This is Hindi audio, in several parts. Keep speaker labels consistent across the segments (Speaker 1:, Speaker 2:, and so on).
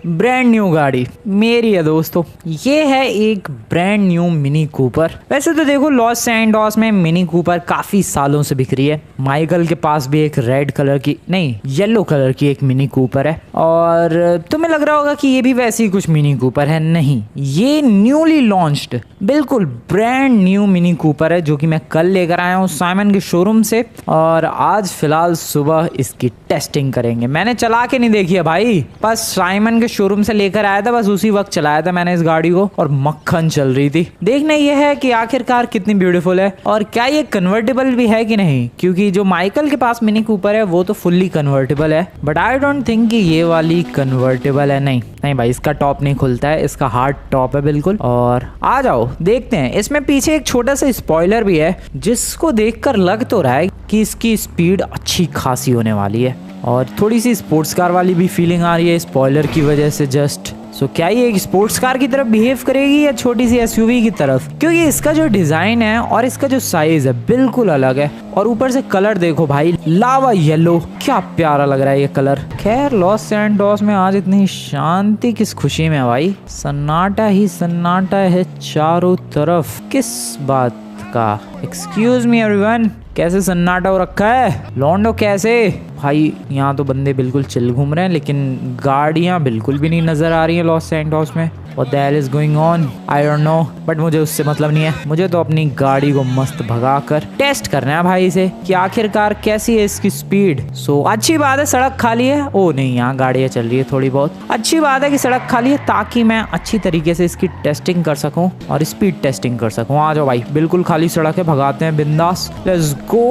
Speaker 1: ब्रांड न्यू गाड़ी मेरी है दोस्तों। ये है एक ब्रांड न्यू मिनी कूपर। वैसे तो देखो लॉस सैंटोस में मिनी कूपर काफी सालों से बिक रही है। माइकल के पास भी एक रेड कलर की नहीं येलो कलर की एक मिनी कूपर है और तुम्हें लग रहा होगा कि ये भी वैसी कुछ मिनी कूपर है। नहीं, ये न्यूली लॉन्च्ड बिल्कुल ब्रांड न्यू मिनी कूपर है जो कि मैं कल लेकर आया हूँ साइमन के शोरूम से और आज फिलहाल सुबह इसकी टेस्टिंग करेंगे। मैंने चला के नहीं देखी है भाई, बस साइमन के शोरूम से लेकर आया था, बस उसी वक्त चलाया था मैंने इस गाड़ी को और मक्खन चल रही थी। देखना यह है कि आखिरकार कितनी ब्यूटीफुल है और क्या ये कन्वर्टेबल भी है कि नहीं, क्योंकि जो माइकल के पास मिनी कूपर है वो तो फुल्ली कन्वर्टेबल है बट आई डोंट थिंक कि ये वाली कन्वर्टेबल है। नहीं भाई, इसका टॉप नहीं खुलता है, इसका हार्ड टॉप है बिल्कुल। और आ जाओ देखते हैं। इसमें पीछे एक छोटा सा स्पॉइलर भी है जिसको देखकर लग तो रहा है कि इसकी स्पीड अच्छी खासी होने वाली है और थोड़ी सी स्पोर्ट्स कार वाली भी फीलिंग आ रही है स्पॉइलर की वजह से जस्ट। सो क्या ये एक स्पोर्ट्स कार की तरफ बिहेव करेगी या छोटी सी एसयूवी की तरफ, क्योंकि इसका जो डिजाइन है और इसका जो साइज है बिल्कुल अलग है। और ऊपर से कलर देखो भाई, लावा येलो, क्या प्यारा लग रहा है ये कलर। खैर लॉस सैंटोस में आज इतनी शांति किस खुशी में है भाई, सन्नाटा ही सन्नाटा है चारों तरफ। किस बात का? एक्सक्यूज मी एवरीवन, कैसे सन्नाटा हो रखा है लॉन्डो? कैसे भाई, यहाँ तो बंदे बिल्कुल चिल घूम रहे हैं लेकिन गाड़ियाँ बिल्कुल भी नहीं नजर आ रही हैं लॉस सैंटोस में। What the hell is going on? I don't know, but मुझे उससे मतलब नहीं है। मुझे तो अपनी गाड़ी को मस्त भगाकर टेस्ट करना है भाई से कि आखिरकार कैसी है इसकी स्पीड। सो अच्छी बात है सड़क खाली है। ओ नहीं, यहाँ गाड़ियाँ चल रही है थोड़ी बहुत। अच्छी बात है कि सड़क खाली है ताकि मैं अच्छी तरीके से इसकी टेस्टिंग कर सकूँ और स्पीड टेस्टिंग कर सकूँ। आ जाओ भाई, बिल्कुल खाली सड़क है, भगाते हैं बिंदास। Let's go.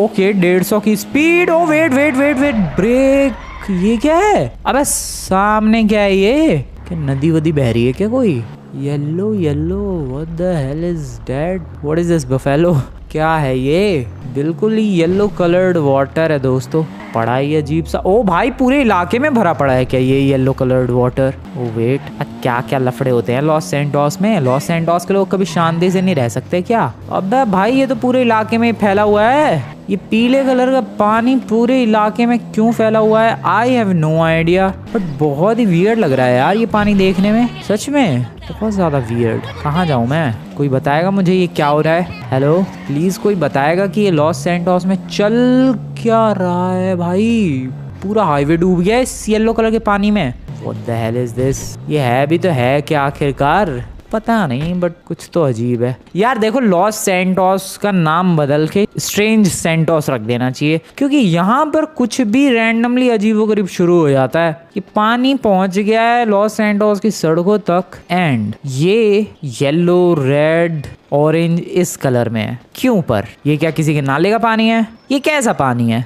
Speaker 1: ओके 150 की speed. Oh wait wait wait wait, brake. ये क्या है? अबे सामने क्या है ये? क्या नदी वदी बह रही है क्या कोई? Yellow yellow, what the hell is that? What is this buffalo? क्या है ये? बिल्कुल ही येलो कलर्ड वाटर है दोस्तों, पड़ा ही अजीब सा। ओ भाई, पूरे इलाके में भरा पड़ा है क्या ये yellow coloured water? Oh wait, क्या क्या लफड़े होते हैं लॉस सैंटोस में? लॉस सैंटोस के लोग कभी शांति से नहीं रह सकते क्या? अबे भाई, ये तो पूरे इलाके में फैला हुआ है। ये पीले कलर का पानी पूरे इलाके में क्यों फैला हुआ है? I have no idea, but बहुत ही वियर्ड लग रहा है यार ये पानी देखने में, सच में बहुत ज्यादा वियर्ड। कहाँ जाऊँ मैं? कोई बताएगा मुझे ये क्या हो रहा है? हेलो प्लीज, कोई बताएगा कि ये लॉस सैंटोस में चल क्या रहा है भाई? पूरा हाईवे डूब गया इस येलो कलर के पानी में। What the hell is this? ये है भी तो है क्या आखिरकार? पता नहीं, बट कुछ तो अजीब है यार। देखो लॉस सैंटोस का नाम बदल के स्ट्रेंज सैंटोस रख देना चाहिए, क्योंकि यहाँ पर कुछ भी रैंडमली अजीबोगरीब शुरू हो जाता है कि पानी पहुंच गया है लॉस सैंटोस की सड़कों तक एंड ये येलो रेड ऑरेंज इस कलर में है। क्यों? पर ये क्या किसी के नाले का पानी है? ये कैसा पानी है?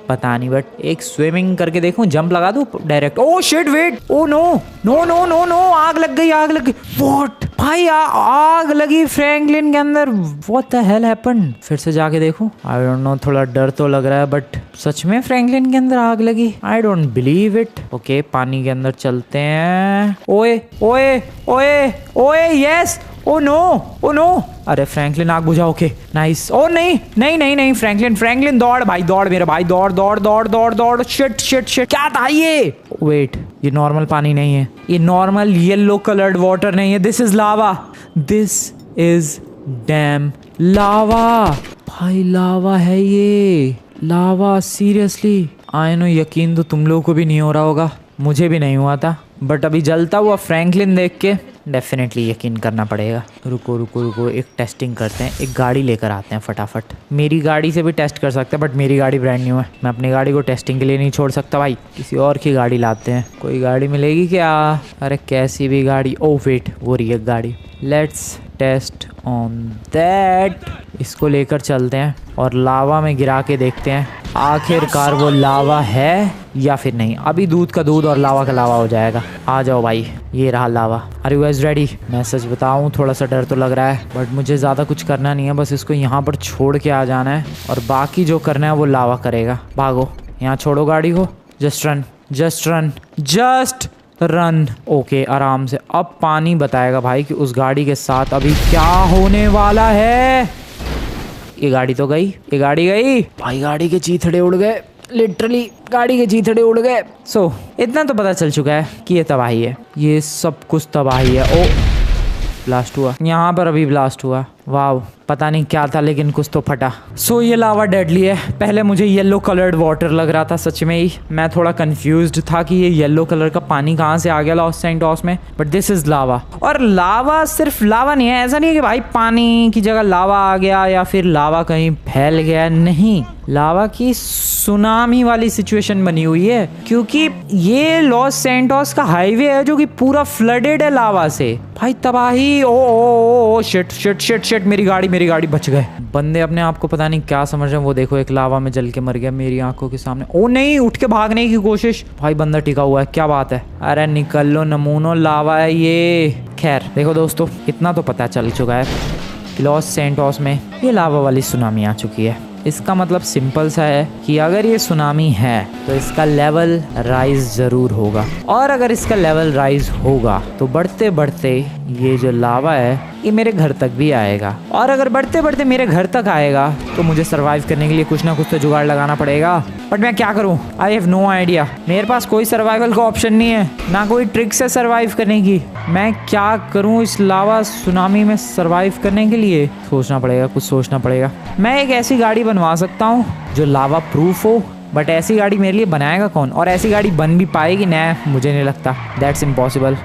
Speaker 1: पता नहीं, बट एक स्विमिंग करके देखूं, जंप लगा दूं direct. Oh shit, wait, oh no no no no no, आग लग गई, आग लग गई। व्हाट भाई, आग लगी फ्रैंकलिन के अंदर। What the hello happened? फिर से जाके देखूं। आई डोंट नो, थोड़ा डर तो लग रहा है, बट सच में फ्रैंकलिन के अंदर आग लगी? I don't believe it. Okay, पानी के अंदर चलते हैं। ओए ओए ओए ओए, yes. Oh no, oh no. अरे फ्रैंकलिन आग बुझा। Okay nice. ओ नहीं नहीं नहीं नहीं, फ्रैंकलिन दौड़ भाई, दौड़ मेरे भाई, दौड़ दौड़ दौड़ दौड़ दौड़। शिट शिट शिट, क्या था ये? वेट, ये नॉर्मल पानी नहीं है, ये नॉर्मल येलो कलर्ड वाटर नहीं है, this is lava, this is damn lava. भाई लावा है ये, लावा, सीरियसली। आई नो, यकीन तो तुम लोगों को भी नहीं हो रहा होगा, मुझे भी नहीं हुआ था, बट अभी जलता हुआ फ्रैंकलिन देख के डेफिनेटली यकीन करना पड़ेगा। रुको रुको रुको, एक टेस्टिंग करते हैं, एक गाड़ी लेकर आते हैं फटाफट। मेरी गाड़ी से भी टेस्ट कर सकते हैं, बट मेरी गाड़ी ब्रांड न्यू है, मैं अपनी गाड़ी को टेस्टिंग के लिए नहीं छोड़ सकता भाई। किसी और की गाड़ी लाते हैं। कोई गाड़ी मिलेगी क्या? अरे कैसी भी गाड़ी। ओ वेट, वो रही है गाड़ी। Let's test on that. इसको लेकर चलते हैं और लावा में गिरा के देखते हैं आखिरकार वो लावा है या फिर नहीं। अभी दूध का दूध और लावा का लावा हो जाएगा। आ जाओ भाई, ये रहा lava. Are you guys ready? मैं सच बताऊं, थोड़ा सा डर तो लग रहा है, बट मुझे ज़्यादा कुछ करना नहीं है, बस इसको यहाँ पर छोड़ के आ जाना है और बाकी जो करना है वो लावा करेगा। भागो, यहाँ छोड़ो गाड़ी को। Just run, just run, just run. Okay, आराम से। अब पानी बताएगा भाई कि उस गाड़ी के साथ अभी क्या होने वाला है। ये गाड़ी तो गई, ये गाड़ी गई भाई, गाड़ी के चीथड़े उड़ गए लिटरली। गाड़ी के चीथड़े उड़ गए। सो इतना तो पता चल चुका है कि ये तबाही है, ये सब कुछ तबाही है। ओ ब्लास्ट हुआ, यहाँ पर अभी ब्लास्ट हुआ। वाव, पता नहीं क्या था लेकिन कुछ तो फटा। सो ये लावा डेडली है। पहले मुझे येलो कलर्ड वाटर लग रहा था, सच में ही मैं थोड़ा कंफ्यूज्ड था कि ये येलो कलर का पानी कहाँ से आ गया लॉस सैंटोस में, बट दिस इज लावा। और लावा सिर्फ लावा नहीं है, ऐसा नहीं है कि भाई पानी की जगह लावा आ गया या फिर लावा कहीं फैल गया, नहीं, लावा की सुनामी वाली सिचुएशन बनी हुई है, क्योंकि ये लॉस सैंटोस का हाईवे है जो कि पूरा फ्लडेड है लावा से। भाई तबाही। Oh shit shit shit shit, मेरी गाड़ी बच गए। बंदे अपने आप को पता नहीं क्या समझ रहे हैं। वो देखो एक लावा में जल के मर गया मेरी आंखों के सामने। ओ नहीं, उठ के भागने की कोशिश। भाई बंदा टिका हुआ है, क्या बात है। अरे निकल लो नमूनो, लावा है ये। खैर देखो दोस्तों, इतना तो पता चल चुका है कि लॉस सैंटोस में ये लावा वाली सुनामी आ चुकी है। इसका मतलब सिंपल सा है कि अगर ये सुनामी है तो इसका लेवल राइज जरूर होगा, और अगर इसका लेवल राइज होगा तो बढ़ते बढ़ते ये जो लावा है ये मेरे घर तक भी आएगा, और अगर बढ़ते बढ़ते मेरे घर तक आएगा तो मुझे सरवाइव करने के लिए कुछ ना कुछ तो जुगाड़ लगाना पड़ेगा। बट मैं क्या करूं? I have no idea. मेरे पास कोई सर्वाइवल का ऑप्शन नहीं है, ना कोई ट्रिक्स है सर्वाइव करने की। मैं क्या करूं इस लावा सुनामी में सर्वाइव करने के लिए? सोचना पड़ेगा, कुछ सोचना पड़ेगा। मैं एक ऐसी गाड़ी बनवा सकता हूँ जो लावा प्रूफ हो, बट ऐसी गाड़ी मेरे लिए बनाएगा कौन? और ऐसी गाड़ी बन भी पाएगी? ना, मुझे नहीं लगता, दैट्स इम्पॉसिबल।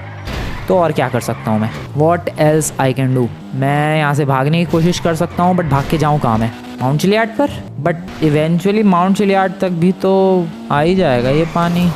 Speaker 1: तो और क्या कर सकता हूँ मैं? What else I can do? मैं यहाँ से भागने की कोशिश कर सकता हूँ, बट भाग के जाऊँ कहाँ मैं? माउंट चिलियाड पर? बट इवेंचुअली माउंट चिलियाड तक भी तो आ ही जाएगा ये पानी।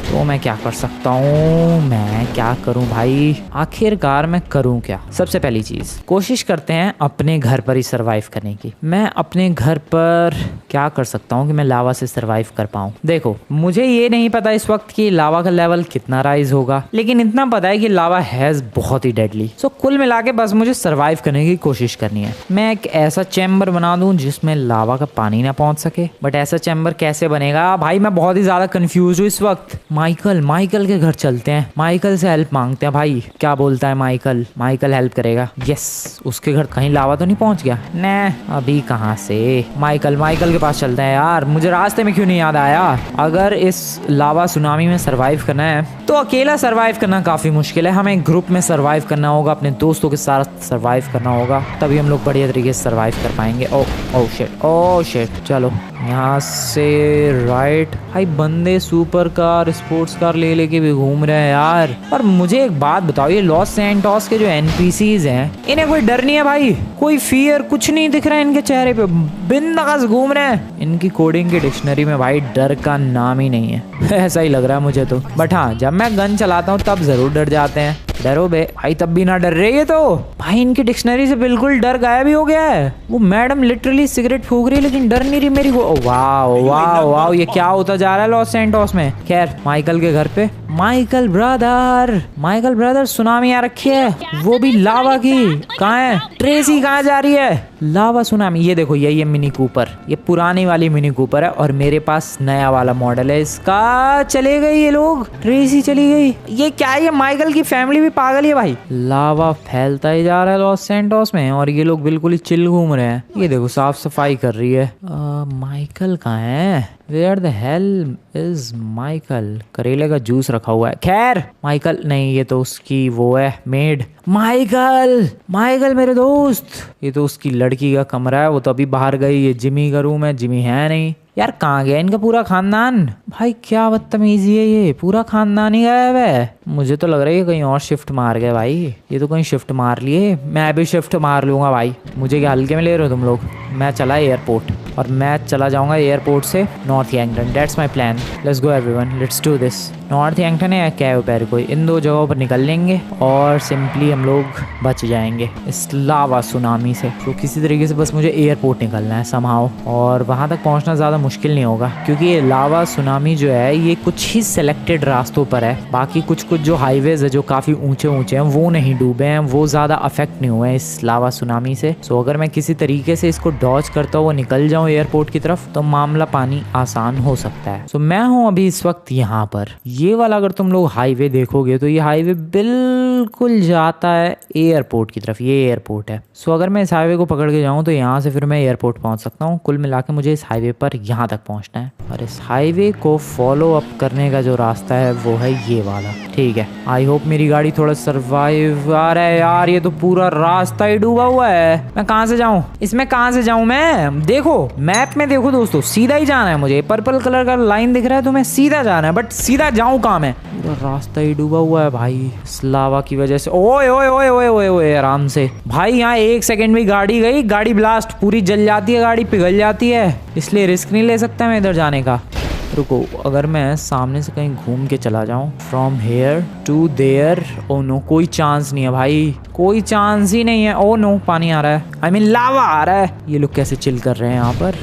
Speaker 1: तो मैं क्या कर सकता हूँ? मैं क्या करूँ भाई? आखिरकार मैं करूँ क्या? सबसे पहली चीज, कोशिश करते हैं अपने घर पर ही सरवाइव करने की। मैं अपने घर पर क्या कर सकता हूँ कि मैं लावा से सरवाइव कर पाऊँ? देखो, मुझे ये नहीं पता इस वक्त कि लावा का लेवल कितना राइज होगा, लेकिन इतना पता है कि लावा हैज बहुत ही डेडली। सो कुल मिला के बस मुझे सरवाइव करने की कोशिश करनी है। मैं एक ऐसा चैम्बर बना दूं जिसमें लावा का पानी ना पहुंच सके। बट ऐसा चैम्बर कैसे बनेगा भाई? मैं बहुत ही ज्यादा कंफ्यूज हूँ इस वक्त। माइकल के घर चलते हैं, माइकल से हेल्प मांगते हैं। भाई क्या बोलता है माइकल हेल्प करेगा। यस, उसके घर कहीं लावा तो नहीं पहुंच गया? न, अभी कहाँ से? माइकल के पास चलते हैं। यार मुझे रास्ते में क्यों नहीं याद आया? अगर इस लावा सुनामी में सरवाइव करना है तो अकेला सरवाइव करना काफी मुश्किल है, हमें ग्रुप में सरवाइव करना होगा, अपने दोस्तों के साथ सरवाइव करना होगा, तभी हम लोग बढ़िया तरीके से सरवाइव कर पाएंगे। ओ शिट, चलो यहाँ से राइट। भाई बंदे सुपर कार, स्पोर्ट्स कार ले लेके भी घूम रहे हैं यार। और मुझे एक बात बताओ, ये लॉस सैंटोस के जो एनपीसीज हैं, इन्हें कोई डर नहीं है भाई? कोई फियर कुछ नहीं दिख रहा है इनके चेहरे पे, बिंदास घूम रहे हैं। इनकी कोडिंग की डिक्शनरी में भाई डर का नाम ही नहीं है ऐसा ही लग रहा है मुझे तो। बट हाँ, जब मैं गन चलाता हूँ तब जरूर डर जाते हैं। डरो बे भाई, तब भी ना डर रही है तो। भाई इनकी डिक्शनरी से बिल्कुल डर गायब ही हो गया है। वो मैडम लिटरली सिगरेट फूक रही है लेकिन डर नहीं रही मेरी को। वाह, ये क्या होता जा रहा है लॉस सैंटोस में? खैर माइकल के घर पे, माइकल ब्रदर सुनामी आ रखी है, वो भी लावा की। कहाँ है ट्रेसी? कहाँ जा रही है? लावा सुनामी। ये देखो, ये मिनी कूपर, ये पुरानी वाली मिनी कूपर है और मेरे पास नया वाला मॉडल है इसका। चले गए ये लोग, ट्रेसी चली गई। ये क्या है? ये माइकल की फैमिली भी पागल है भाई। लावा फैलता ही जा रहा है लॉस सैंटोस में और ये लोग बिल्कुल ही चिल घूम रहे हैं। ये देखो साफ सफाई कर रही है। माइकल कहाँ है? Where the hell is Michael? करेले का जूस रखा हुआ है। खैर माइकल नहीं, ये तो उसकी वो है मेड। माइकल मेरे दोस्त, ये तो उसकी लड़की का कमरा है, वो तो अभी बाहर गई। ये जिमी का रूम है, जिमी है नहीं। यार कहाँ गया इनका पूरा खानदान? भाई क्या बदतमीजी है, ये पूरा खानदान ही गायब है। मुझे तो लग रहा है कहीं और शिफ्ट मार गए भाई। ये तो कहीं शिफ्ट मार लिए, मैं भी शिफ्ट मार लूंगा भाई। मुझे क्या हल्के में ले रहे हो तुम लोग? मैं चला एयरपोर्ट और मैं चला जाऊंगा एयरपोर्ट से north Yankton. That's my plan. Let's go everyone, let's do this. North Yankton है या कैव पेरिको, इन दो जगहों पर निकल लेंगे और सिंपली हम लोग बच जाएंगे इस लावा सुनामी से। तो किसी तरीके से बस मुझे एयरपोर्ट निकलना है समहाउ, और वहां तक पहुंचना ज्यादा मुश्किल नहीं होगा क्योंकि ये लावा सुनामी जो है ये कुछ ही सिलेक्टेड रास्तों पर है। बाकी कुछ जो हाईवेज है जो काफी ऊंचे हैं वो नहीं डूबे हैं, वो ज्यादा अफेक्ट नहीं हुए हैं इस लावा सुनामी से। सो अगर मैं किसी तरीके से इसको डॉज करता हुआ निकल जाऊं एयरपोर्ट की तरफ तो मामला पानी आसान हो सकता है। सो मैं हूं अभी इस वक्त यहाँ पर। ये वाला अगर तुम लोग हाईवे देखोगे तो ये हाईवे बिल्कुल जाता है एयरपोर्ट की तरफ। ये एयरपोर्ट है। सो अगर मैं इस हाईवे को पकड़ के जाऊं तो यहाँ से फिर मैं एयरपोर्ट पहुंच सकता हूँ। कुल मिला के मुझे इस हाईवे पर यहाँ यहाँ तक पहुँचना है और इस हाईवे को फॉलो अप करने का जो रास्ता है वो है ये वाला। ठीक है, आई होप मेरी गाड़ी थोड़ा सर्वाइव। आ रहा है यार, ये तो पूरा रास्ता ही डूबा हुआ है। मैं कहाँ से जाऊँ, इसमें कहाँ से जाऊँ मैं? देखो मैप में देखो दोस्तों, सीधा ही जाना है मुझे। पर्पल कलर का लाइन दिख रहा है तो मैं सीधा जाना है, बट सीधा जाऊँ कहाँ मैं? पूरा रास्ता ही डूबा हुआ है भाई इस लावा की वजह से। ओए ओए ओए ओए ओए ओए, आराम से भाई। यहाँ 1 सेकंड भी गाड़ी गई, गाड़ी ब्लास्ट, पूरी जल जाती है, गाड़ी पिघल जाती है, इसलिए रिस्क नहीं ले सकता मैं इधर जाने का। रुको, अगर मैं सामने से कहीं घूम के चला जाऊं, from here to there, oh no, कोई चांस नहीं है भाई, कोई चांस ही नहीं है। ओ नो, पानी आ रहा है, आई मीन लावा आ रहा है। ये लोग कैसे चिल कर रहे हैं यहाँ पर।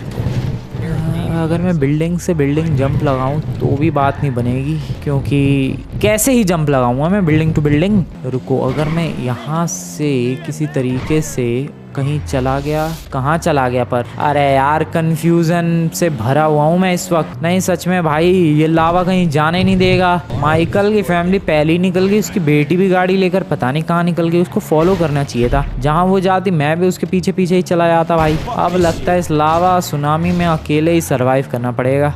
Speaker 1: अगर मैं बिल्डिंग से बिल्डिंग जंप लगाऊं तो भी बात नहीं बनेगी, क्योंकि कैसे ही जंप लगाऊंगा मैं बिल्डिंग टू बिल्डिंग। रुको, अगर मैं यहाँ से किसी तरीके से कहीं चला गया, कहाँ चला गया पर? अरे यार, कंफ्यूजन से भरा हुआ हूँ मैं इस वक्त। नहीं सच में भाई, ये लावा कहीं जाने नहीं देगा। माइकल की फैमिली पहले ही निकल गई, उसकी बेटी भी गाड़ी लेकर पता नहीं कहाँ निकल गई। उसको फॉलो करना चाहिए था, जहाँ वो जाती मैं भी उसके पीछे पीछे ही चला जाता भाई। अब लगता है इस लावा सुनामी में अकेले ही सर्वाइव करना पड़ेगा,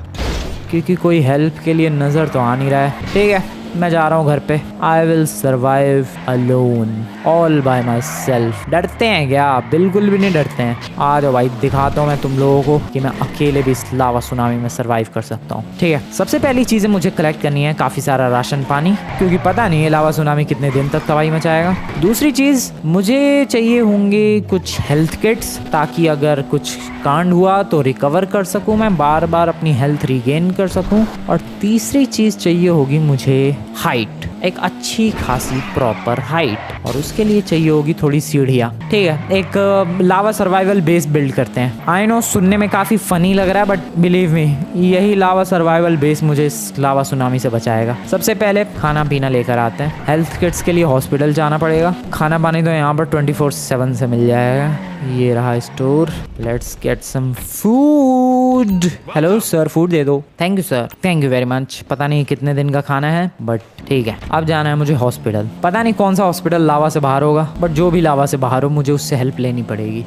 Speaker 1: क्योंकि कोई हेल्प के लिए नजर तो आ नहीं रहा है। ठीक है, मैं जा रहा हूँ घर पे। I will survive alone, all bye my self. डरते हैं क्या? बिल्कुल भी नहीं डरते हैं। आ जाओ भाई, दिखाता हूँ मैं तुम लोगों को कि मैं अकेले भी इस लावा सुनामी में सर्वाइव कर सकता हूँ। ठीक है, सबसे पहली चीज़ें मुझे कलेक्ट करनी है काफ़ी सारा राशन पानी, क्योंकि पता नहीं है लावा सुनामी कितने दिन तक तबाही मचाएगा। दूसरी चीज़, मुझे चाहिए होंगे कुछ हेल्थ किट्स, ताकि अगर कुछ कांड हुआ तो रिकवर कर सकूँ, मैं बार बार अपनी हेल्थ रिगेन कर सकूँ। और तीसरी चीज़ चाहिए होगी मुझे हाइट, एक अच्छी खासी प्रॉपर हाइट, और उसके लिए चाहिए होगी थोड़ी सीढ़ियाँ। ठीक है, एक लावा सर्वाइवल बेस बिल्ड करते हैं। आई नो सुनने में काफ़ी फनी लग रहा है, बट बिलीव मी, यही लावा सर्वाइवल बेस मुझे इस लावा सुनामी से बचाएगा। सबसे पहले खाना पीना लेकर आते हैं। हेल्थ किट्स के लिए हॉस्पिटल जाना पड़ेगा। खाना पानी तो यहाँ पर 24/7 से मिल जाएगा। ये रहा store, let's get some food. Hello sir, food दे दो। Thank you sir, thank you very much. पता नहीं कितने दिन का खाना है, बट ठीक है। अब जाना है मुझे हॉस्पिटल। पता नहीं कौन सा हॉस्पिटल लावा से बाहर होगा, बट जो भी लावा से बाहर हो मुझे उससे हेल्प लेनी पड़ेगी।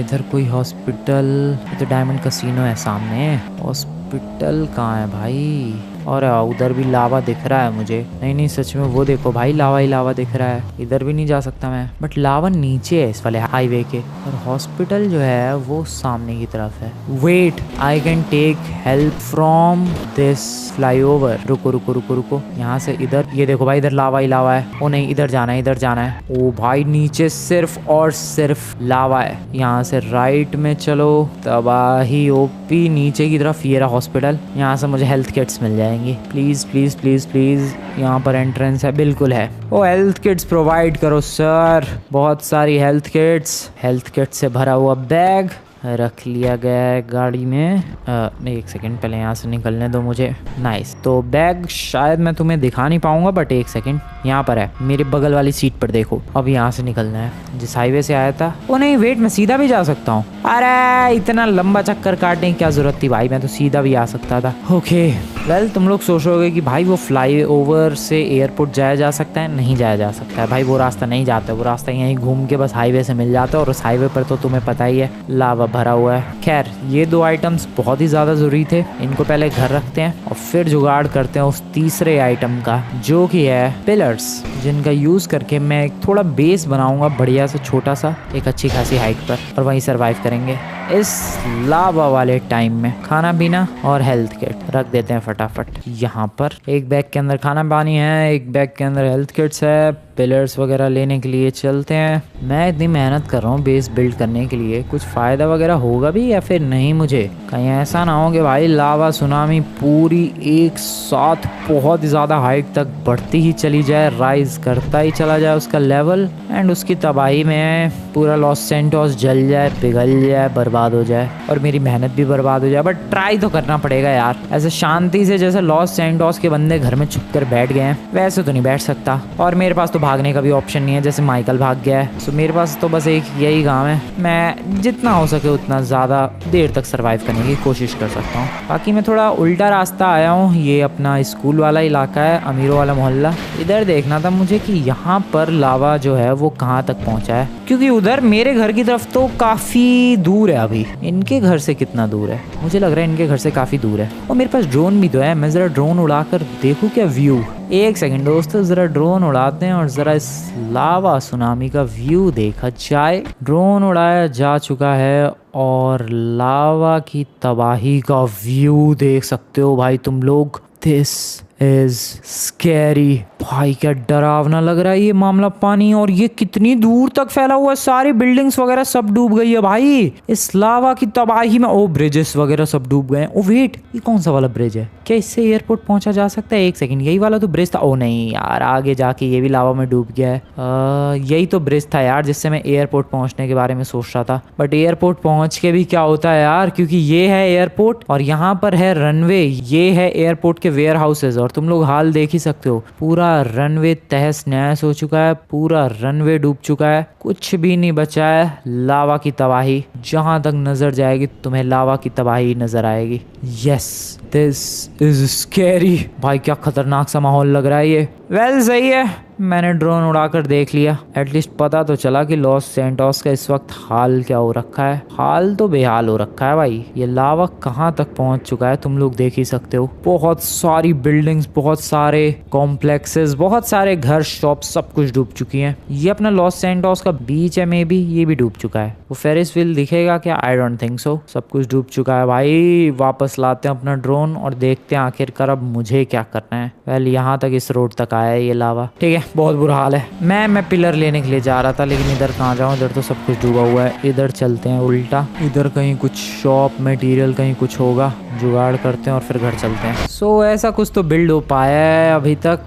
Speaker 1: इधर कोई हॉस्पिटल, तो डायमंड कैसीनो है सामने। हॉस्पिटल कहाँ है भाई? और उधर भी लावा दिख रहा है मुझे। नहीं नहीं, सच में वो देखो भाई, लावा ही लावा दिख रहा है। इधर भी नहीं जा सकता मैं, बट लावा नीचे है इस वाले हाईवे के, और हॉस्पिटल जो है वो सामने की तरफ है। Wait, I can take help from this flyover. रुको रुको रुको रुको, यहाँ से इधर, ये देखो भाई, इधर लावा ही लावा है। ओ नहीं, इधर जाना है, इधर जाना है। ओ भाई, नीचे सिर्फ और सिर्फ लावा है। यहाँ से राइट में चलो, तबाही ओपी। नीचे की तरफ ये रहा हॉस्पिटल, यहाँ से मुझे हेल्थ किट्स मिल जाए। प्लीज प्लीज प्लीज प्लीज, यहाँ पर एंट्रेंस है, बिल्कुल है। ओ हेल्थ किट्स प्रोवाइड करो सर, बहुत सारी हेल्थ किट्स। हेल्थ किट से भरा हुआ बैग रख लिया गया है गाड़ी में। नहीं, एक सेकंड, पहले यहाँ से निकलने दो मुझे। नाइस, तो बैग शायद मैं तुम्हें दिखा नहीं पाऊंगा, बट एक सेकंड, यहाँ पर है मेरे बगल वाली सीट पर, देखो। अब यहाँ से निकलना है जिस हाईवे से आया था। ओ नहीं वेट, मैं सीधा भी जा सकता हूँ। अरे इतना लंबा चक्कर काटने की क्या जरूरत थी भाई, मैं तो सीधा भी आ सकता था। ओके वेल, तुम लोग सोचोगे कि भाई वो फ्लाई ओवर से एयरपोर्ट जाया जा सकता है। नहीं जाया जा सकता है भाई, वो रास्ता नहीं जाता। वो रास्ता यहीं घूम के बस हाईवे से मिल जाता है, और उस हाईवे पर तो तुम्हें पता ही है लावा भरा हुआ है। खैर, ये 2 आइटम्स बहुत ही ज़्यादा ज़रूरी थे, इनको पहले घर रखते हैं और फिर जुगाड़ करते हैं उस तीसरे आइटम का, जो कि है पिलर्स, जिनका यूज़ करके मैं एक थोड़ा बेस बनाऊंगा बढ़िया सा, छोटा सा, एक अच्छी खासी हाइट पर, और वहीं सर्वाइव करेंगे इस लावा वाले टाइम में। खाना पीना और हेल्थ किट रख देते हैं फटाफट यहाँ पर। एक बैग के अंदर खाना पानी है, एक बैग के अंदर हेल्थ किट्स है। पिलर्स वगैरह लेने के लिए चलते हैं। मैं इतनी मेहनत कर रहा हूँ बेस बिल्ड करने के लिए, कुछ फ़ायदा वगैरह होगा भी या फिर नहीं मुझे? कहीं ऐसा ना हो कि भाई लावा सुनामी पूरी एक साथ बहुत ही ज़्यादा हाइट तक बढ़ती ही चली जाए, राइज करता ही चला जाए उसका लेवल, एंड उसकी तबाही में पूरा लॉस सैंटोस जल जाए, पिघल जाए, बर्बाद हो जाए, और मेरी मेहनत भी बर्बाद हो जाए। बट ट्राई तो करना पड़ेगा यार। ऐसे शांति से जैसे लॉस सैंटोस के बंदे घर में छुप कर बैठ गए हैं, वैसे तो नहीं बैठ सकता। और मेरे पास तो भागने का भी ऑप्शन नहीं है, जैसे माइकल भाग गया है। सो मेरे पास तो बस एक यही काम है, मैं जितना हो सके उतना ज़्यादा देर तक सर्वाइव करने की कोशिश कर सकता हूँ। बाकी मैं थोड़ा उल्टा रास्ता आया हूँ, ये अपना स्कूल वाला इलाका है, अमीरों वाला मोहल्ला। इधर देखना था मुझे कि यहाँ पर लावा जो है वो कहाँ तक पहुँचा है। क्योंकि उधर मेरे घर की तरफ तो काफी दूर है। अभी इनके घर से कितना दूर है? मुझे लग रहा है इनके घर से काफी दूर है। और मेरे पास ड्रोन भी तो है, मैं जरा ड्रोन उड़ाकर देखूं क्या व्यू। एक सेकंड दोस्तों, जरा ड्रोन उड़ाते हैं और जरा इस लावा सुनामी का व्यू देखा जाए। ड्रोन उड़ाया जा चुका है और लावा की तबाही का व्यू देख सकते हो भाई तुम लोग। This is scary. भाई क्या डरावना लग रहा है ये मामला। पानी और ये कितनी दूर तक फैला हुआ है, सारी बिल्डिंग्स वगैरह सब डूब गई है भाई इस लावा की तबाही में। ओ ब्रिजेस वगैरह सब डूब गए। ओ वेट, ये कौन सा वाला ब्रिज है? क्या इससे एयरपोर्ट पहुंचा जा सकता है? एक सेकंड, यही वाला तो ब्रिज था। ओ नहीं यार, आगे जाके ये भी लावा में डूब गया है। यही तो ब्रिज था यार जिससे मैं एयरपोर्ट पहुंचने के बारे में सोच रहा था। बट एयरपोर्ट पहुंच के भी क्या होता है यार, क्योंकि ये है एयरपोर्ट और यहाँ पर है रनवे। ये है एयरपोर्ट के वेयर हाउसेज और तुम लोग हाल देख ही सकते हो, पूरा रनवे तहस नहस हो चुका है, पूरा रनवे डूब चुका है, कुछ भी नहीं बचा है। लावा की तबाही, जहां तक नजर जाएगी तुम्हें लावा की तबाही नजर आएगी। Yes, this is scary. भाई क्या खतरनाक सा माहौल लग रहा है ये। वेल सही है, मैंने ड्रोन उड़ाकर देख लिया। एटलीस्ट पता तो चला कि लॉस सैंटोस का इस वक्त हाल क्या हो रखा है। हाल तो बेहाल हो रखा है भाई। ये लावा कहाँ तक पहुंच चुका है तुम लोग देख ही सकते हो। बहुत सारी बिल्डिंग्स, बहुत सारे कॉम्प्लेक्सेस, बहुत सारे घर, शॉप, सब कुछ डूब चुकी हैं। ये अपना लॉस सैंटोस का बीच है, मे बी ये भी डूब चुका है। वो फेरिस व्हील दिखेगा क्या? I don't think so. सब कुछ डूब चुका है भाई। वापस लाते हैं अपना ड्रोन और देखते हैं आखिरकार अब मुझे क्या करना है। वेल यहाँ तक, इस रोड तक आया है ये लावा। ठीक है, बहुत बुरा हाल है। मैं पिलर लेने के लिए जा रहा था, लेकिन इधर कहाँ जाऊँ? इधर तो सब कुछ डूबा हुआ है। इधर चलते हैं उल्टा, इधर कहीं कुछ शॉप, मटेरियल कहीं कुछ होगा, जुगाड़ करते हैं और फिर घर चलते हैं। सो ऐसा कुछ तो बिल्ड हो पाया है अभी तक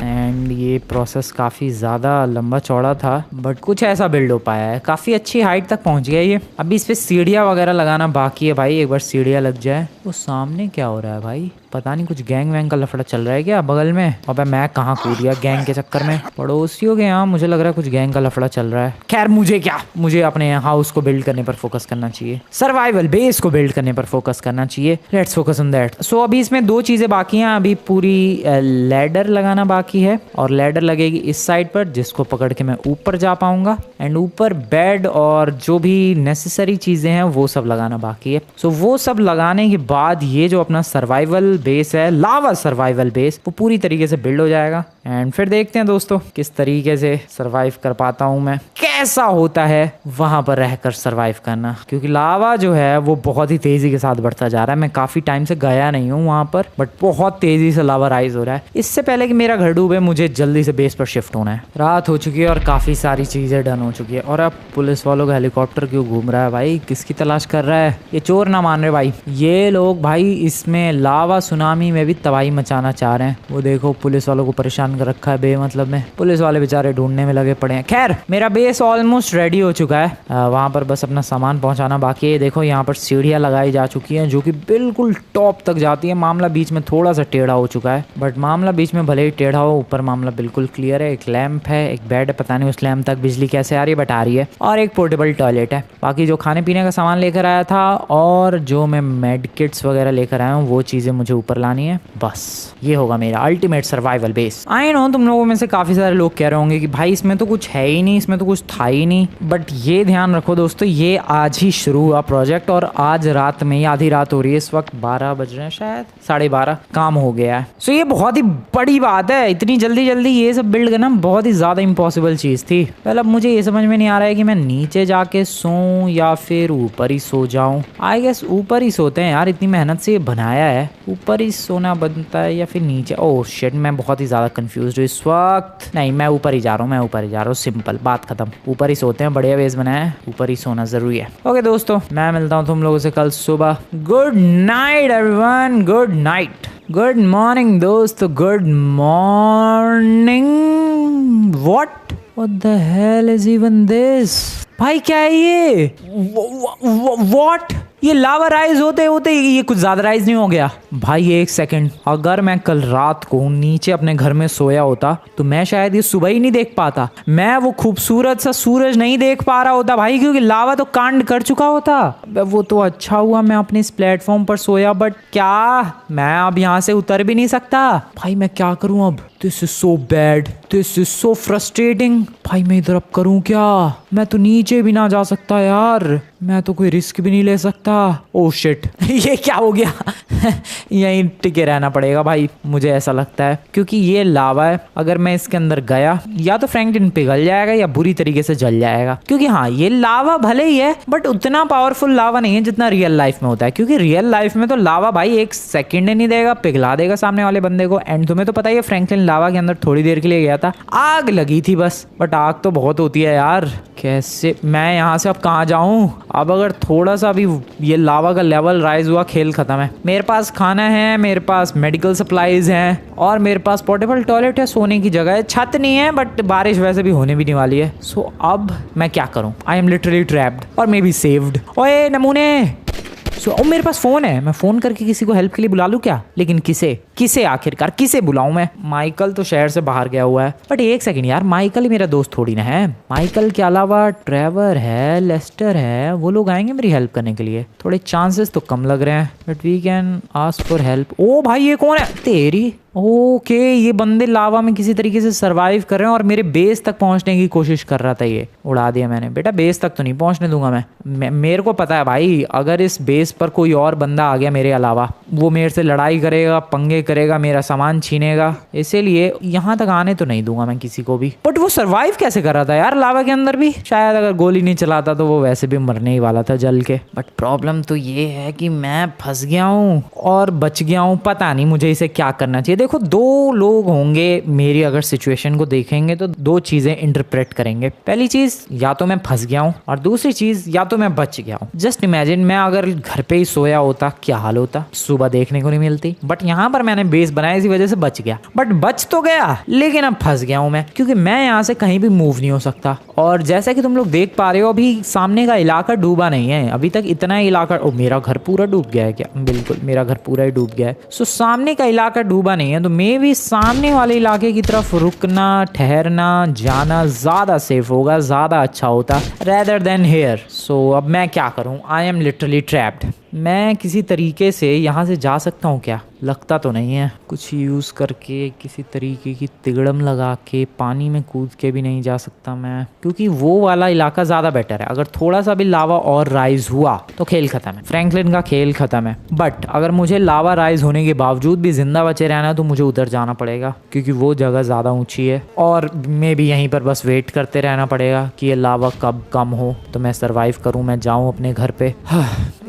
Speaker 1: एंड ये प्रोसेस काफ़ी ज़्यादा लंबा चौड़ा था, बट कुछ ऐसा बिल्ड हो पाया है। काफ़ी अच्छी हाइट तक पहुंच गया ये। अभी इस पे सीढ़ियाँ वगैरह लगाना बाकी है भाई। एक बार सीढ़ियाँ लग जाए। वो सामने क्या हो रहा है भाई? पता नहीं, कुछ गैंग वैंग का लफड़ा चल रहा है क्या बगल में? अबे मैं कहाँ कूद गया गैंग के चक्कर में। पड़ोसियों के यहाँ मुझे लग रहा है कुछ गैंग का लफड़ा चल रहा है। खैर मुझे क्या, मुझे अपने हाउस को बिल्ड करने पर फोकस करना चाहिए, सर्वाइवल बेस को बिल्ड करने पर फोकस करना चाहिए। Let's focus on that. So अभी इसमें दो चीज़ें बाकी हैं। अभी पूरी लैडर लगाना बाकी है और लैडर लगेगी इस साइड पर, जिसको पकड़ के मैं ऊपर जा पाऊंगा। एंड ऊपर बेड और जो भी नेसेसरी चीज़ें हैं वो सब लगाना बाकी है। सो वो सब लगाने के बाद ये जो अपना सर्वाइवल बेस है, लावा सर्वाइवल बेस, वो पूरी तरीके से बिल्ड हो जाएगा। एंड फिर देखते हैं दोस्तों किस तरीके से सरवाइव कर पाता हूँ मैं, कैसा होता है वहां पर रहकर सरवाइव करना। क्योंकि लावा जो है वो बहुत ही तेजी के साथ बढ़ता जा रहा है। मैं काफी टाइम से गया नहीं हूँ वहां पर, बट बहुत तेजी से लावा राइज हो रहा है। इससे पहले कि मेरा घर डूबे मुझे जल्दी से बेस पर शिफ्ट होना है। रात हो चुकी है और काफी सारी चीजें डन हो चुकी है। और अब पुलिस वालों का हेलीकॉप्टर क्यों घूम रहा है भाई? किसकी तलाश कर रहा है? ये चोर ना मान रहे भाई। ये लोग भाई इसमें लावा सुनामी में भी तबाही मचाना चाह रहे हैं। वो देखो पुलिस वालों को परेशान कर रखा है बेमतलब में। पुलिस वाले बेचारे ढूंढने में लगे पड़े हैं। खैर मेरा बेस ऑलमोस्ट रेडी हो चुका है। वहां पर बस अपना सामान पहुंचाना बाकी है। देखो यहाँ पर सीढ़ियां लगाई जा चुकी हैं जो कि बिल्कुल टॉप तक जाती है। मामला बीच में थोड़ा सा टेढ़ा हो चुका है, बट मामला बीच में भले ही टेढ़ा हो, ऊपर मामला बिल्कुल क्लियर है। एक लैंप है, एक बेड है, पता नहीं उस लैंप तक बिजली कैसे आ रही है, बट आ रही है। और एक पोर्टेबल टॉयलेट है। बाकी जो खाने पीने का सामान लेकर आया था और जो मैं मेड किट्स वगैरह लेकर आया हूँ वो चीजें मुझे ऊपर लानी है। बस ये होगा मेरा ultimate survival base. I know तुम लोगों में से काफी सारे लोग कह रहे होंगे कि भाई इसमें तो कुछ है ही नहीं, इसमें तो कुछ था ही नहीं। बट ये ध्यान रखो दोस्तों, ये आज ही शुरू हुआ प्रोजेक्ट और आज रात में ही, आधी रात हो रही है इस वक्त, 12 बज रहे हैं शायद, 12:30 काम हो गया है। सो ये बहुत ही बड़ी बात है। इतनी जल्दी जल्दी ये सब बिल्ड करना बहुत ही ज्यादा इम्पॉसिबल चीज थी। पहले अब मुझे ये समझ में नहीं आ रहा है कि मैं नीचे जाके सोऊं या फिर ऊपर ही सो जाऊं। आई गेस ऊपर ही सोते हैं यार, इतनी मेहनत से ये बनाया है, ऊपर ही सोना बनता है या फिर नीचे। ओह शिट, मैं बहुत ही ज्यादा कंफ्यूज हूँ इस वक्त। नहीं, मैं ऊपर ही जा रहा हूँ, मैं ऊपर ही जा रहा हूँ। सिंपल बात खत्म, ऊपर ही सोते हैं। बढ़िया बेस बनाया है, ऊपर ही सोना जरूरी है। ओके दोस्तों, मैं मिलता हूँ तुम लोगों से कल सुबह। Good night everyone, good night, good morning दोस्तों, good morning. What the hell is even this? भाई क्या है ये? व्हाट? ये लावा राइज होते होते ये कुछ ज्यादा राइज नहीं हो गया? भाई एक सेकंड, अगर मैं कल रात को नीचे अपने घर में सोया होता तो मैं शायद ये सुबह ही नहीं देख पाता। मैं वो खूबसूरत सा सूरज नहीं देख पा रहा होता भाई, क्योंकि लावा तो कांड कर चुका होता। वो तो अच्छा हुआ मैं अपने इस प्लेटफॉर्म पर सोया, बट क्या मैं अब यहाँ से उतर भी नहीं सकता? भाई मैं क्या करूं अब? This is so bad, this is so frustrating. भाई मैं इधर अब करूं क्या? मैं तो नीचे भी ना जा सकता यार, मैं तो कोई रिस्क भी नहीं ले सकता। ओह शिट ये क्या हो गया यहीं टिके रहना पड़ेगा भाई, मुझे ऐसा लगता है, क्योंकि ये लावा है। अगर मैं इसके अंदर गया या तो फ्रैंकलिन पिघल जाएगा या बुरी तरीके से जल जाएगा। क्योंकि हाँ, ये लावा भले ही है बट उतना पावरफुल लावा नहीं है जितना रियल लाइफ में होता है। क्योंकि रियल लाइफ में तो लावा भाई एक सेकंड नहीं देगा, पिघला देगा सामने वाले बंदे को। एंड तुम्हें तो पता ही है, फ्रैंकलिन लावा के अंदर थोड़ी देर के लिए गया था, आग लगी थी बस, बट आग तो बहुत होती है यार। कैसे मैं यहाँ से अब कहाँ जाऊँ? अब अगर थोड़ा सा भी ये लावा का लेवल राइज हुआ, खेल खत्म है। मेरे पास खाना है, मेरे पास मेडिकल सप्लाईज हैं और मेरे पास पोर्टेबल टॉयलेट है, सोने की जगह है, छत नहीं है बट बारिश वैसे भी होने भी नहीं वाली है। सो अब मैं क्या करूं? आई एम लिटरली ट्रैप्ड और मे बी सेव्ड। ओए नमूने, मेरे पास फोन है, मैं फोन करके किसी को हेल्प के लिए बुला लूं क्या? लेकिन किसे आखिरकार किसे बुलाऊं मैं? माइकल तो शहर से बाहर गया हुआ है, बट एक सेकंड यार, माइकल ही मेरा दोस्त थोड़ी ना है। माइकल के अलावा ट्रेवर है, लेस्टर है, वो लोग आएंगे मेरी हेल्प करने के लिए। थोड़े चांसेस तो कम लग रहे हैं, but we can ask for help. ओ भाई ये कौन है? तेरी ओके, ये बंदे लावा में किसी तरीके से सरवाइव कर रहे हैं और मेरे बेस तक पहुंचने की कोशिश कर रहा था। ये उड़ा दिया मैंने। बेटा बेस तक तो नहीं पहुंचने दूंगा मैं मेरे को पता है भाई, अगर इस बेस पर कोई और बंदा आ गया मेरे अलावा, वो मेरे से लड़ाई करेगा, पंगे करेगा, मेरा सामान छीनेगा, इसीलिए यहाँ तक आने तो नहीं दूंगा मैं किसी को भी। बट वो सरवाइव कैसे कर रहा था यार लावा के अंदर भी? शायद अगर गोली नहीं चलाता तो वो वैसे भी मरने ही वाला था जल के। बट प्रॉब्लम तो ये है कि मैं फंस गया हूँ और बच गया हूँ। पता नहीं मुझे इसे क्या करना चाहिए। देखो, दो लोग होंगे मेरी अगर सिचुएशन को देखेंगे तो दो चीजें इंटरप्रेट करेंगे। पहली चीज, या तो मैं फंस गया हूं, और दूसरी चीज, या तो मैं बच गया हूं। जस्ट इमेजिन, मैं अगर घर पे ही सोया होता क्या हाल होता? सुबह देखने को नहीं मिलती। बट यहाँ पर मैंने बेस बनाया, इसी वजह से बच गया। बट बच तो गया, लेकिन अब फंस गया हूं मैं, क्योंकि मैं यहाँ से कहीं भी मूव नहीं हो सकता। और जैसा कि तुम लोग देख पा रहे हो, अभी सामने का इलाका डूबा नहीं है अभी तक। इतना इलाका, मेरा घर पूरा डूब गया है क्या? बिल्कुल, मेरा घर पूरा ही डूब गया है। सो सामने का इलाका डूबा नहीं है, तो मे भी सामने वाले इलाके की तरफ रुकना, ठहरना, जाना ज्यादा सेफ होगा, ज्यादा अच्छा होता रेदर देन हियर। सो अब मैं क्या करूं? I am literally trapped. मैं किसी तरीके से यहाँ से जा सकता हूँ क्या? लगता तो नहीं है। कुछ यूज़ करके किसी तरीके की तिगड़म लगा के पानी में कूद के भी नहीं जा सकता मैं, क्योंकि वो वाला इलाका ज़्यादा बेटर है। अगर थोड़ा सा भी लावा और राइज हुआ तो खेल खत्म है, फ्रैंकलिन का खेल खत्म है। बट अगर मुझे लावा राइज होने के बावजूद भी जिंदा बचे रहना है तो मुझे उधर जाना पड़ेगा, क्योंकि वो जगह ज़्यादा ऊँची है और मे भी यहीं पर बस वेट करते रहना पड़ेगा कि ये लावा कब कम हो तो मैं सर्वाइव करूँ, मैं जाऊँ अपने घर पे।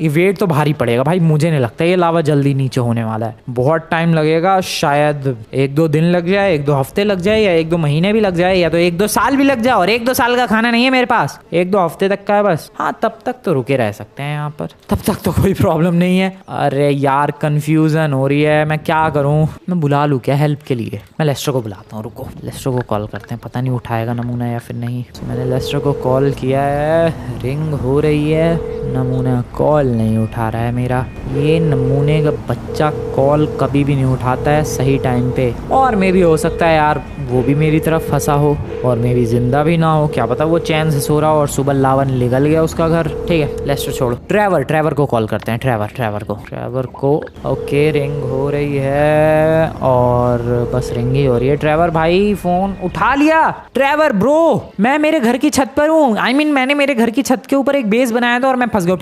Speaker 1: ये वेट तो भारी पड़ेगा भाई, मुझे नहीं लगता ये लावा जल्दी नीचे होने वाला है। बहुत टाइम लगेगा, शायद 1-2 दिन लग जाए, 1-2 हफ्ते लग जाए, या 1-2 महीने भी लग जाए, या तो 1-2 साल भी लग जाए। और 1-2 साल का खाना नहीं है मेरे पास, 1-2 हफ्ते तक का है बस। हाँ, तब तक तो रुके रह सकते हैं यहाँ पर, तब तक तो कोई प्रॉब्लम नहीं है। अरे यार, कंफ्यूजन हो रही है, मैं क्या करूँ? मैं बुला लूँ क्या हेल्प के लिए? मैं लेस्टर को बुलाता हूँ, रुको लेस्टर को कॉल करते हैं, पता नहीं उठाएगा नमूना या फिर नहीं। तो मैंने लेस्टर को कॉल किया है, रिंग हो रही है, नमूना कॉल नहीं उठा रहा है मेरा। ये नमूने का बच्चा कॉल कभी भी नहीं उठाता है सही टाइम पे। और मे भी हो सकता है यार वो भी मेरी तरफ फंसा हो और मे भी जिंदा भी ना हो, क्या पता वो चैन से सो रहा हो और सुबह लावा निकल गया उसका घर। ठीक है, लेस्टर छोड़ो, ट्रेवर को कॉल करते हैं। ट्रेवर को ओके, रिंग हो रही है और बस रिंग ही हो रही है। ट्रेवर भाई फोन उठा लिया? ट्रेवर ब्रो, मैं मेरे घर की छत पर हूँ। मैंने मेरे घर की छत के ऊपर एक बेस बनाया था और मैं फंस गया।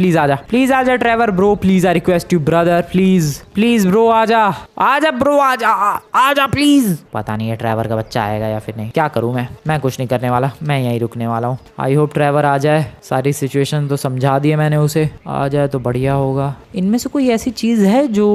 Speaker 1: प्लीज आजा Trevor bro, please I request you brother, please bro आजा ब्रो, आजा प्लीज। पता नहीं है ट्रेवर का बच्चा आएगा या फिर नहीं। क्या करूं मैं कुछ नहीं करने वाला, मैं यहीं रुकने वाला हूँ। आई होप ट्रेवर आ जाए। सारी सिचुएशन तो समझा दी है मैंने उसे, आ जाए तो बढ़िया होगा। इनमें से कोई ऐसी चीज है जो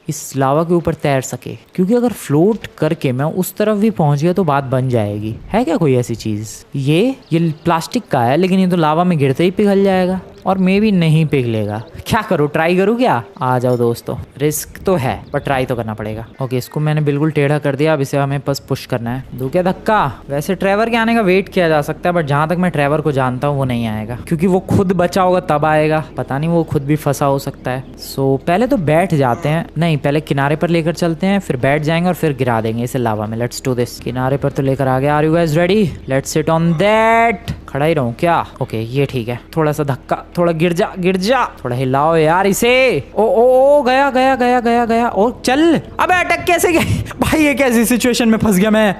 Speaker 1: इस लावा के ऊपर तैर सके? क्योंकि अगर फ्लोट करके मैं उस तरफ भी पहुंच गया तो बात बन जाएगी। है क्या कोई ऐसी चीज? ये प्लास्टिक का है, लेकिन ये तो लावा में गिरते ही पिघल जाएगा और मे भी नहीं पिघलेगा। क्या करूँ, ट्राई करूँ क्या? आ जाओ दोस्तों, रिस्क तो है पर ट्राई तो करना पड़ेगा। ओके, इसको मैंने बिल्कुल टेढ़ा कर दिया, अब इसे हमें बस पुश करना है। दो क्या धक्का? वैसे ट्रेवर के आने का वेट किया जा सकता है, बट जहां तक मैं ट्रेवर को जानता हूँ वो नहीं आएगा, क्योंकि वो खुद बचा होगा तब आएगा। पता नहीं, वो खुद भी फंसा हो सकता है। सो पहले तो बैठ जाते हैं, नहीं पहले किनारे पर लेकर चलते हैं, फिर बैठ जाएंगे और फिर गिरा देंगे इसे लावा में। Let's do this. किनारे पर तो लेकर आ गया। Are you guys ready? Let's sit on that. खड़ा ही रहूं क्या? ओके, ये ठीक है। थोड़ा सा धक्का, थोड़ा गिर जा, थोड़ा हिलाओ यार इसे। ओ गया। ओ चल, अबे अटक कैसे गया भाई? ये कैसी सिचुएशन में फंस गया मैं?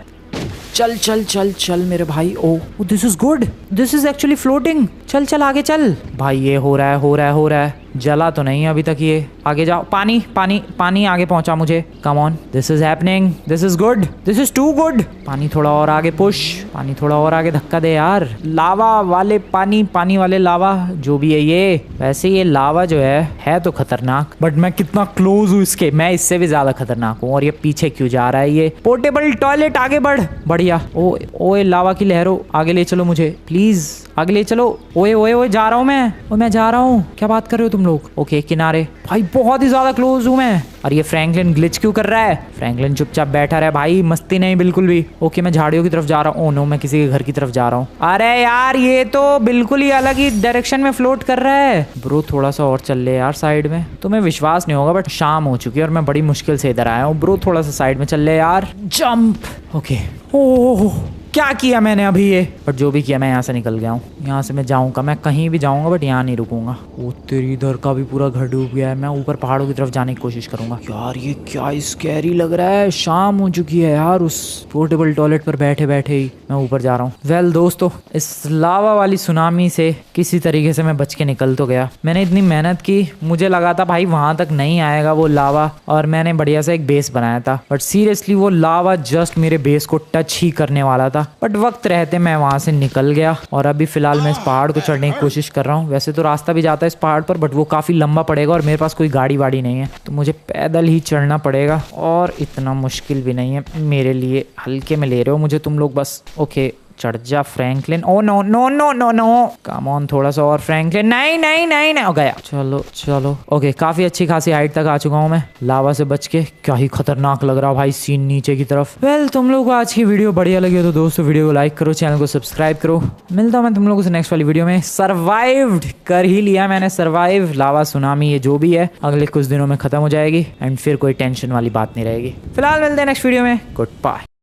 Speaker 1: चल चल चल चल मेरे भाई। Oh this is good, this is actually floating. चल चल आगे चल भाई। ये हो रहा है हो रहा है हो रहा है। जला तो नहीं अभी तक ये। आगे जाओ। पानी पानी पानी आगे पहुंचा मुझे। Come on, this is happening, this is good, this is too good. पानी थोड़ा और आगे पुश, पानी थोड़ा और आगे धक्का दे यार। लावा वाले पानी, पानी वाले लावा जो भी है ये। वैसे ये लावा जो है तो खतरनाक, बट मैं कितना क्लोज हूँ इसके। मैं इससे भी ज्यादा खतरनाक हूँ। और ये पीछे क्यों जा रहा है ये पोर्टेबल टॉयलेट? आगे बढ़। बढ़िया। ओए लावा की लहरों, आगे ले चलो मुझे प्लीज, आगे ले चलो। ओए ओए ओए जा रहा हूँ मैं जा रहा हूँ। क्या बात कर रहे हो तुम लोग? ओके किनारे भाई, बहुत ही ज्यादा क्लोज हूँ मैं। और ये फ्रैंकलिन ग्लिच क्यों कर रहा है? फ्रैंकलिन चुपचाप बैठा रहा भाई, मस्ती नहीं बिल्कुल भी। ओके मैं झाड़ियों की तरफ जा रहा हूँ। ओह नो, मैं किसी के घर की तरफ जा रहा हूँ। अरे यार ये तो बिल्कुल ही अलग ही डायरेक्शन में फ्लोट कर रहा है। ब्रो थोड़ा सा और चल ले यार साइड में। तुम्हें विश्वास नहीं होगा बट शाम हो चुकी है और मैं बड़ी मुश्किल से इधर आया हूँ। ब्रो थोड़ा सा साइड में चल ले यार। जंप। ओके। ओह क्या किया मैंने अभी ये? बट जो भी किया मैं यहाँ से निकल गया हूँ। यहाँ से मैं जाऊँगा, मैं कहीं भी जाऊँगा बट यहाँ नहीं रुकूंगा। वो तेरी इधर का भी पूरा घर डूब गया है। मैं ऊपर पहाड़ों की तरफ जाने की कोशिश करूंगा। यार ये क्या स्कैरी लग रहा है। शाम हो चुकी है यार। उस पोर्टेबल टॉयलेट पर बैठे बैठे ही मैं ऊपर जा रहा हूँ। वेल दोस्तों, इस लावा वाली सुनामी से किसी तरीके से मैं बच के निकल तो गया। मैंने इतनी मेहनत की, मुझे लगा था भाई वहां तक नहीं आएगा वो लावा, और मैंने बढ़िया सा एक बेस बनाया था। बट सीरियसली वो लावा जस्ट मेरे बेस को टच ही करने वाला था। बट वक्त रहते मैं वहां से निकल गया और अभी फिलहाल मैं इस पहाड़ को चढ़ने की कोशिश कर रहा हूँ। वैसे तो रास्ता भी जाता है इस पहाड़ पर, बट वो काफी लंबा पड़ेगा और मेरे पास कोई गाड़ी वाड़ी नहीं है, तो मुझे पैदल ही चढ़ना पड़ेगा। और इतना मुश्किल भी नहीं है मेरे लिए। हल्के में ले रहे हो मुझे तुम लोग बस। ओके चढ़ जा Franklin. Oh no no no no no, come on थोड़ा सा और फ्रैंकलिन। नहीं नहीं नहीं नहीं, हो गया। चलो चलो। ओके काफी अच्छी खासी हाइट तक आ चुका हूँ मैं लावा से बच के। क्या ही खतरनाक लग रहा भाई सीन नीचे की तरफ। वेल तुम लोगों को आज की वीडियो बढ़िया लगी हो तो दोस्तों वीडियो को लाइक करो, चैनल को सब्सक्राइब करो। मिलता हूँ मैं तुम लोगों से नेक्स्ट वाली वीडियो में। सर्वाइव्ड कर ही लिया मैंने, सर्वाइव। लावा सुनामी ये जो भी है अगले कुछ दिनों में खत्म हो जाएगी एंड फिर कोई टेंशन वाली बात नहीं रहेगी। फिलहाल मिलते हैं नेक्स्ट वीडियो में। Good bye.